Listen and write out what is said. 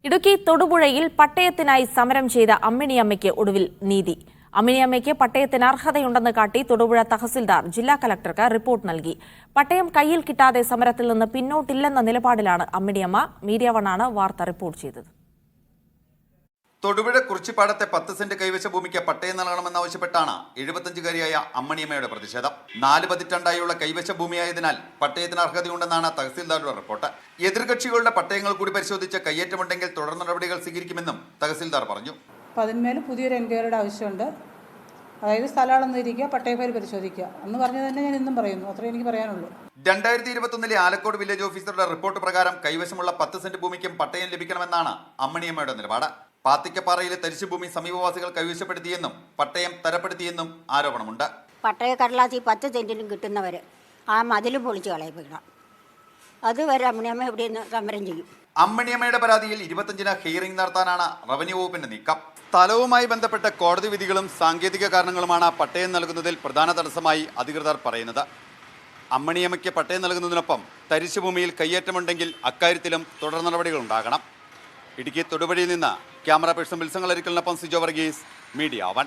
ഇടുക്കി തൊടുപുഴയിൽ പട്ടയത്തിനായി സമരം ചെയ്ത അമ്മിണിയമ്മയ്ക്ക് ഒടുവിൽ നീതി. അമ്മിണിയമ്മയ്ക്ക് പട്ടയത്തിന് അർഹതയുണ്ടെന്ന് കാട്ടി തൊടുപുഴ തഹസിൽദാർ ജില്ലാ കലക്ടർക്ക് റിപ്പോർട്ട് നൽകി. പട്ടയം കയ്യിൽ കിട്ടാതെ സമരത്തിൽ നിന്ന് പിന്നോട്ടില്ലെന്ന നിലപാടിലാണ് അമ്മിണിയമ്മ. മീഡിയ വണ്ണാണ് വാർത്ത റിപ്പോർട്ട് ചെയ്തത്. തൊടുപുഴ കുറിച്ചിപ്പാടത്തെ 10 സെന്റ് കൈവശ ഭൂമിക്ക് പട്ടയം നൽകണമെന്നാവശ്യപ്പെട്ടാണ് 75-കാരിയായ അമ്മിണിയമ്മയുടെ പ്രതിഷേധം. 4 പതിറ്റാണ്ടായുള്ള കൈവശ ഭൂമിയായതിനാൽ പട്ടയത്തിന് അർഹതയുണ്ടെന്നാണ് തഹസിൽദാരുടെ റിപ്പോർട്ട്. എതിർകക്ഷികളുടെ പട്ടയങ്ങൾ കൂടി പരിശോധിച്ച് കയ്യേറ്റമുണ്ടെങ്കിൽ തുടർ നടപടികൾ സ്വീകരിക്കുമെന്നും തഹസിൽദാർ പറഞ്ഞു. അപ്പോൾ അതിന്മേൽ പുതിയൊരു എൻക്വയറിയുടെ ആവശ്യമുണ്ട്. അതായത് സ്ഥലമാണെന്ന് ഇരിക്കുക, പട്ടയപ്പേര് പരിശോധിക്കുക എന്ന് പറഞ്ഞത് തന്നെ ഞാൻ ഇന്നും പറയുന്നു. അത്രേ എനിക്ക് പറയാനുള്ളൂ. 2021 ആലക്കോട് വില്ലേജ് ഓഫീസറുടെ റിപ്പോർട്ട് പ്രകാരം കൈവശമുള്ള 10 സെന്റ് ഭൂമിക്കും പട്ടയം ലഭിക്കണമെന്നാണ് അമ്മിണിയമ്മയുടെ നിലപാട്. പാത്തിക്കപ്പാറയിലെ തരിശുഭൂമി സമീപവാസികൾ കൈവശപ്പെടുത്തിയെന്നും പട്ടയം തരപ്പെടുത്തിയെന്നും ആരോപണമുണ്ട്. പട്ടയ കടലാസി 10 സെന്റിനും കിട്ടുന്നവര് ആ മതിൽ പൊളിച്ച് കളയപ്പെടണം. അതുവരെ അമ്മിണിയമ്മ ഇവിടെ നിന്ന് സമരം ചെയ്യും. അമ്മിണിയമ്മയുടെ പരാതിയിൽ 25-ന് ഹിയറിംഗ് നടത്താനാണ് റവന്യൂ വകുപ്പിന്റെ നീക്കം. സ്ഥലവുമായി ബന്ധപ്പെട്ട കോടതി വിധികളും സാങ്കേതിക കാരണങ്ങളുമാണ് പട്ടയം നൽകുന്നതിൽ പ്രധാന തടസ്സമായി അധികൃതർ പറയുന്നത്. അമ്മിണിയമ്മയ്ക്ക് പട്ടയം നൽകുന്നതിനൊപ്പം തരിശുഭൂമിയിൽ കയ്യേറ്റമുണ്ടെങ്കിൽ അക്കാര്യത്തിലും തുടർ നടപടികൾ ഉണ്ടാകണം. ഇടുക്കി തൊടുപുഴയിൽ നിന്ന് ക്യാമറ പേഴ്സൺ വിൽസൺ കളരിക്കലിനൊപ്പം സിജോ വർഗീസ്, മീഡിയ 1.